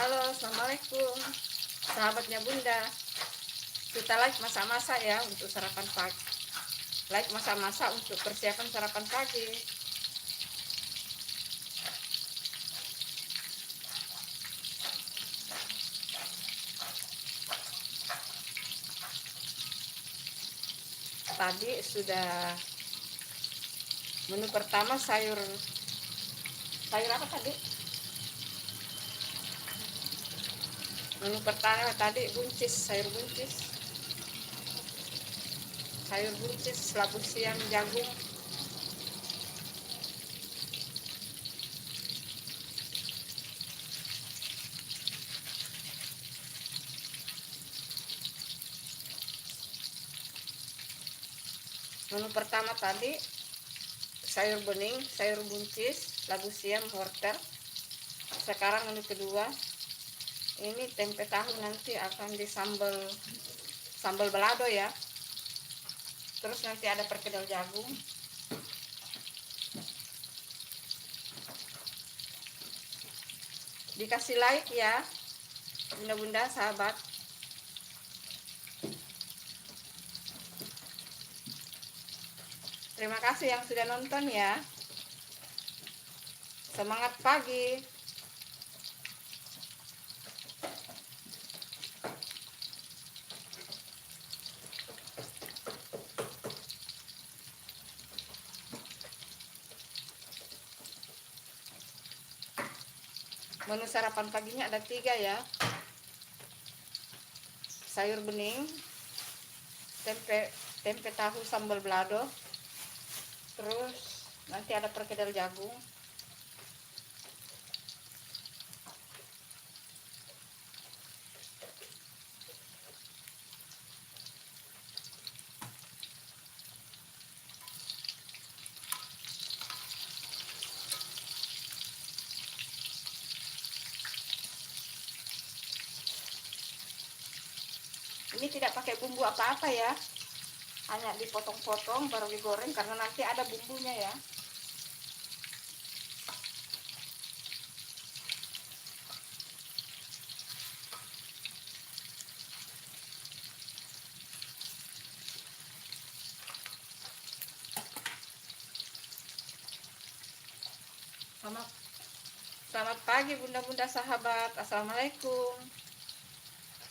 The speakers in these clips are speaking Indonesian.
Halo, assalamualaikum, sahabatnya Bunda. Kita like masak-masak ya untuk sarapan pagi. Like masak-masak untuk persiapan sarapan pagi. Tadi sudah menu pertama sayur apa tadi? Menu pertama tadi sayur buncis, labu siam, jagung. Menu pertama tadi sayur bening, sayur buncis, labu siam, wortel. Sekarang menu kedua, ini tempe tahu nanti akan disambal sambal balado ya. Terus nanti ada perkedel jagung. Dikasih like ya bunda-bunda sahabat. Terima kasih yang sudah nonton ya. Semangat pagi. Menu sarapan paginya ada 3 ya. Sayur bening, tempe tahu sambal balado. Terus nanti ada perkedel jagung. Ini tidak pakai bumbu apa-apa ya, hanya dipotong-potong baru digoreng karena nanti ada bumbunya ya. Selamat pagi bunda-bunda sahabat. Assalamualaikum.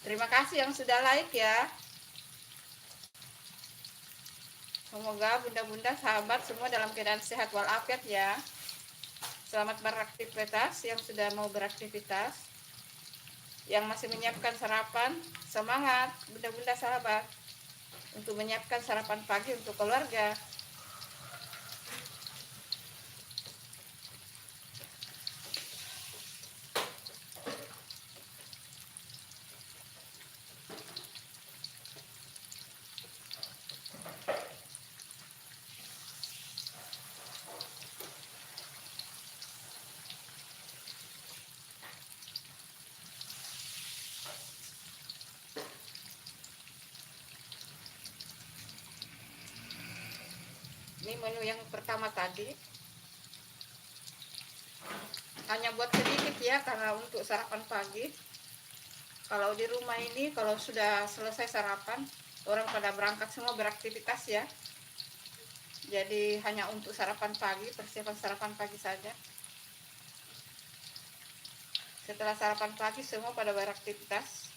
Terima kasih yang sudah like ya. Semoga bunda-bunda sahabat semua dalam keadaan sehat walafiat ya. Selamat beraktivitas yang sudah mau beraktivitas. Yang masih menyiapkan sarapan, semangat bunda-bunda sahabat untuk menyiapkan sarapan pagi untuk keluarga. Ini menu yang pertama tadi hanya buat sedikit ya, karena untuk sarapan pagi. Kalau di rumah ini kalau sudah selesai sarapan, orang pada berangkat semua beraktivitas ya. Jadi hanya untuk sarapan pagi, persiapan sarapan pagi saja. Setelah sarapan pagi semua pada beraktivitas.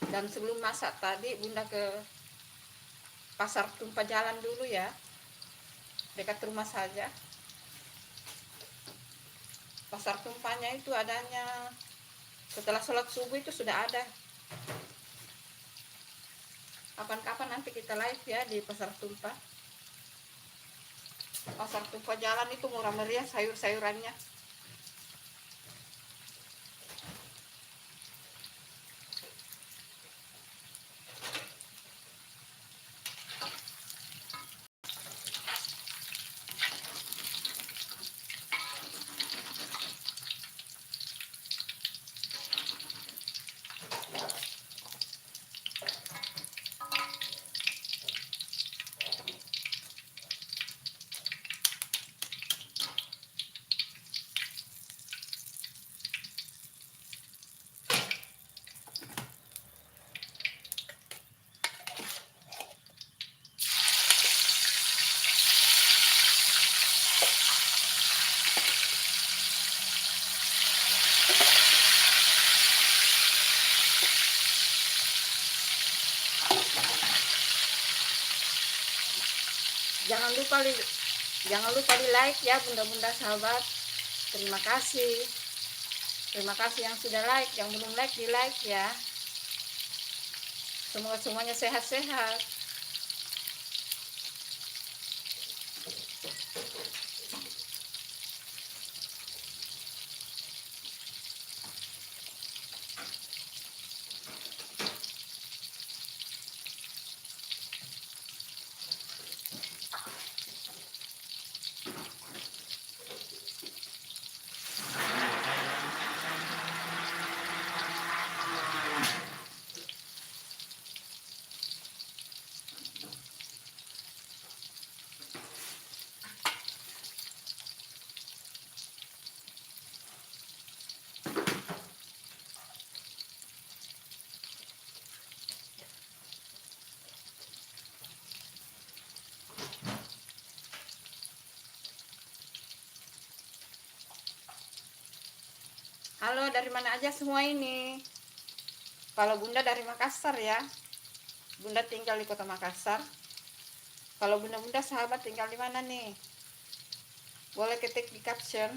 Dan sebelum masak tadi bunda ke pasar tumpah jalan dulu ya, dekat rumah saja. Pasar tumpahnya itu adanya setelah sholat subuh, itu sudah ada. Kapan-kapan nanti kita live ya di pasar tumpah. Pasar tumpah jalan itu murah meriah sayur-sayurannya. jangan lupa di like ya bunda-bunda sahabat. Terima kasih. Terima kasih yang sudah like, yang belum like di like ya. Semoga semuanya sehat-sehat. Halo, dari mana aja semua ini? Kalau bunda dari Makassar ya. Bunda tinggal di kota Makassar. Kalau bunda-bunda sahabat tinggal di mana nih? Boleh ketik di caption.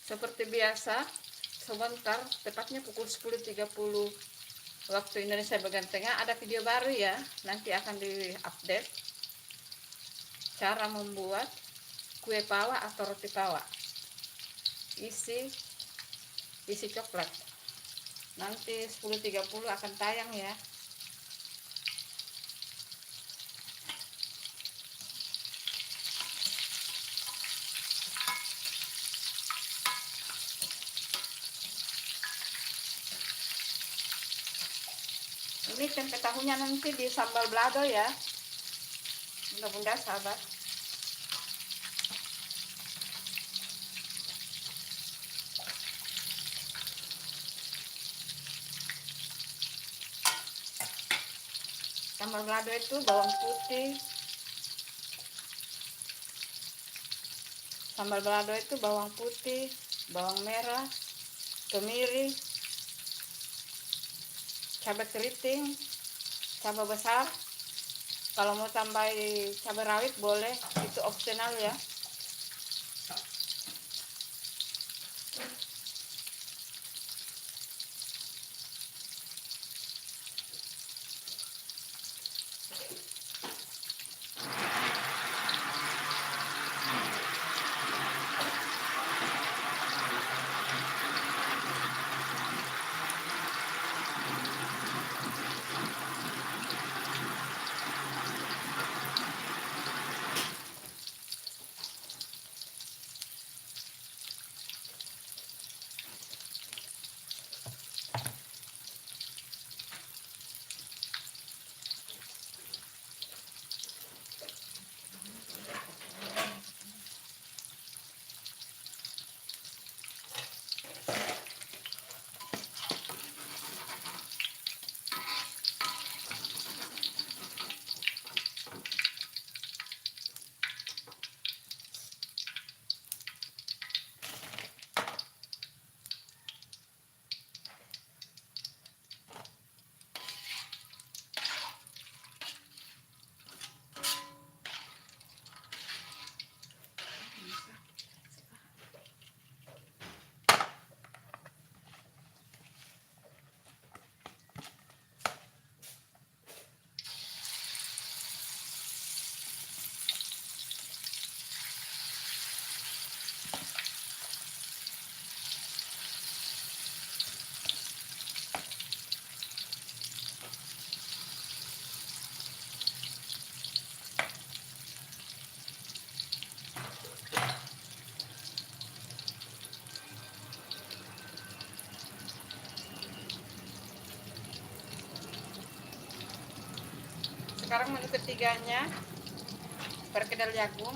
Seperti biasa, sebentar, tepatnya pukul 10.30 waktu Indonesia bagian tengah ada video baru ya. Nanti akan diupdate cara membuat kue pawa atau roti pawa isi coklat. Nanti 10.30 akan tayang ya. Ini tempe tahunya nanti di sambal balado ya bunda-bunda sahabat. Sambal balado itu bawang putih. Sambal balado itu bawang putih, bawang merah, kemiri, cabai keriting, cabai besar. Kalau mau tambah cabai rawit boleh, itu opsional ya. Sekarang menu ketiganya, perkedel jagung.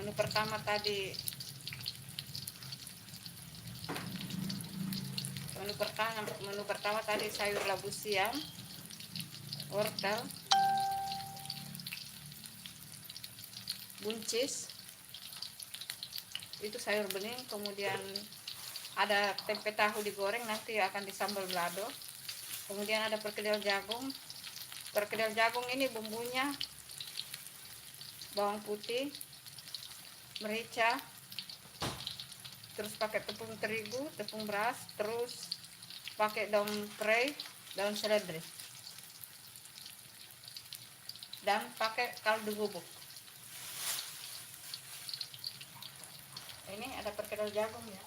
Menu pertama tadi, menu pertama tadi sayur labu siam, wortel, buncis, itu sayur bening. Kemudian ada tempe tahu digoreng, nanti akan disambal balado. Kemudian ada perkedel jagung. Perkedel jagung ini bumbunya bawang putih, merica, terus pakai tepung terigu, tepung beras, terus pakai daun prei, daun seledri, dan pakai kaldu bubuk. Ini ada perkedel jagung ya.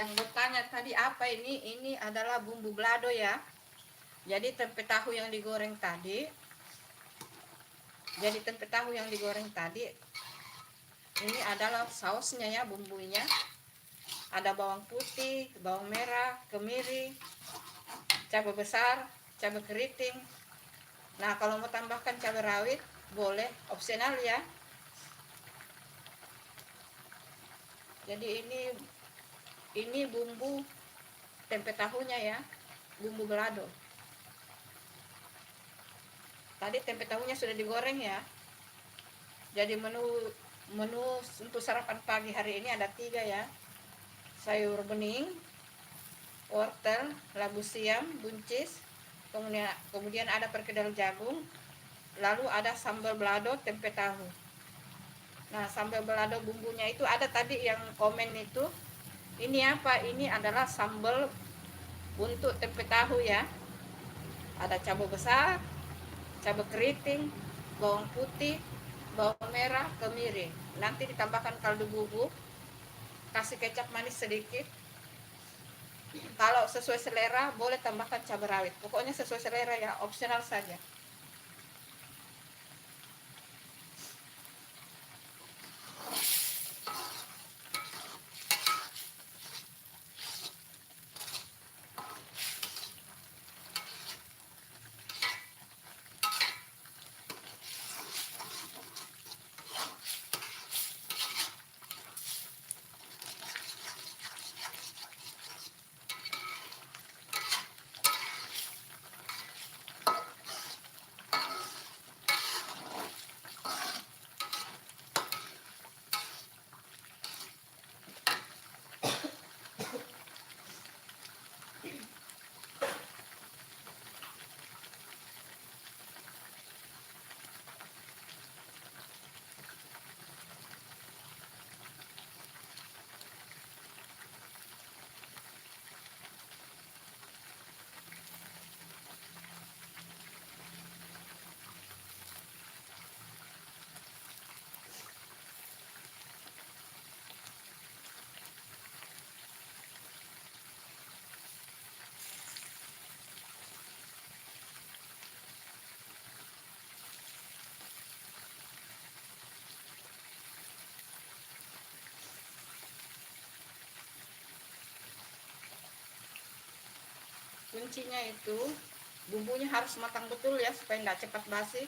Yang bertanya tadi apa ini adalah bumbu balado ya. Jadi tempe tahu yang digoreng tadi, ini adalah sausnya ya, bumbunya. Ada bawang putih, bawang merah, kemiri, cabai besar, cabai keriting. Nah, kalau mau tambahkan cabai rawit boleh, opsional ya. Jadi ini bumbu tempe tahunya ya, bumbu balado. Tadi tempe tahunya sudah digoreng ya. Jadi menu untuk sarapan pagi hari ini ada 3 ya. Sayur bening, wortel, labu siam, buncis, kemudian ada perkedel jagung, lalu ada sambal balado tempe tahu. Nah, sambal balado bumbunya itu ada tadi yang komen itu, ini apa? Ini adalah sambal untuk tempe tahu ya. Ada cabai besar, cabai keriting, bawang putih, bawang merah, kemiri. Nanti ditambahkan kaldu bubuk, kasih kecap manis sedikit. Kalau sesuai selera boleh tambahkan cabai rawit. Pokoknya sesuai selera ya, opsional saja. Kuncinya itu bumbunya harus matang betul ya, supaya nggak cepat basi.